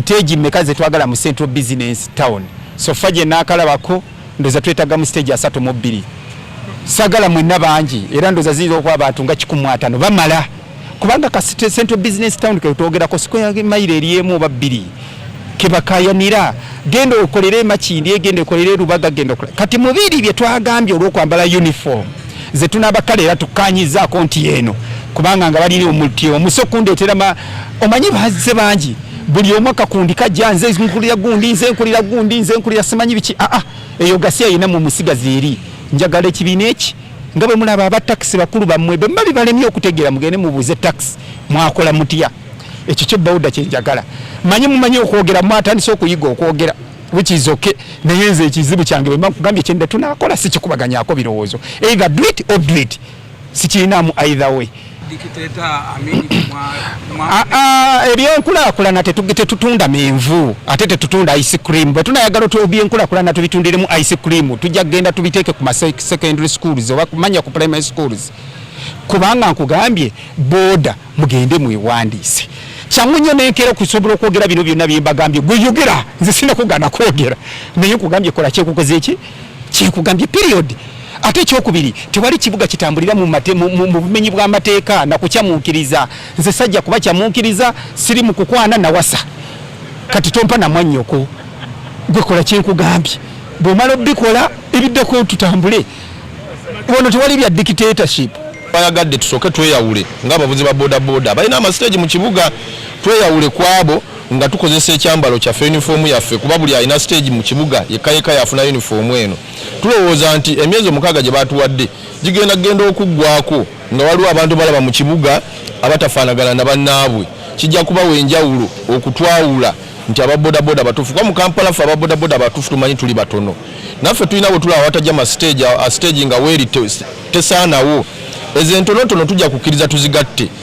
stage mekaze twagala mu Central Business Town so faje nakalabako ndoza twetaga mu stage asatu mu 2 sagala mwenna bangi era ndoza zizo kwa abantu nga 15 bamala kubanga ka Central Business Town ke togera ko square mile eriemu oba 2 kebakayanira gendo okolere makindi gendo okolere rubaga gendo kati mubiri bye twagambye olwokwambala uniform ze tunabakalera tukanyiza konti yeno kubanga nga baliri omuti omusokunde terama omanyi baze bangi buli omwaka kundika janze nkulira gundi nze nkulira gundi nze nkulira simanyi biki eyo gasia ina mu musigazi eri njagala ekibine eki ngabe mulaba aba taxi bakulu bamwe bemali balemye okutegera mugene mubuze taxi mwakola mutya ekyo kyo bawuda kyenjagala manyi okwogera mwatandise okuyiga okwogera which is okay nayenze ekizibu kyange bemba kugambye kyende tunakola si kikubaganyako birowoozo either do it or do it sikirinamu either way ebyenkulaakulana tetutunda menvu ate tetutunda ice cream bwe tunayagala ebyenkulaakulana tubitundiremu ice cream tujja kugenda tubiteeke ku secondary schools oba kumanya ku primary schools kubanga nkugambye boda mugende mwewandiise kyangunye nenkera okusobola okwogera bino byonna byembagambye gweyogera nze sina kugana kwogera naye nkugambye kola kyekukoze eki kyekugambye period ate ekyokubiri tewali kibuga kitambulira mu bumenyi bw'amateeka nakukyamuukiriza nze sajja kuba kyamuukiriza siri mu kukwana nawasa kati tompa na mwannyoko gwekola kyenkugambye bw'omala obikola ebiddako tutambule wano tewali bya dictatorship bayagadde tusooke tweyawule ng'abavuzi ba bodaboda balina amasiteegi mu kibuga tweyawule kwabo nga tukozesa ekyambalo kyaffe uniform yaffe kuba buli alina stage mu kibuga yekayeka yafuna uniform eno tulowooza nti emyezi 6 gye batuwadde gigenda okuggwako nga waliwo abantu balaba mu kibuga abatafaanagana na bannaabwe kijja kubawa enjawulo okutwawula nti ababodaboda batuufu kuba mu Kampala ffe ababodaboda batuufu tumanyi tuli batono naffe tulina bwe tulaba watajja mastage nga weeri tesaanawo ezo entonotono tujja kukkiriza tuzigatte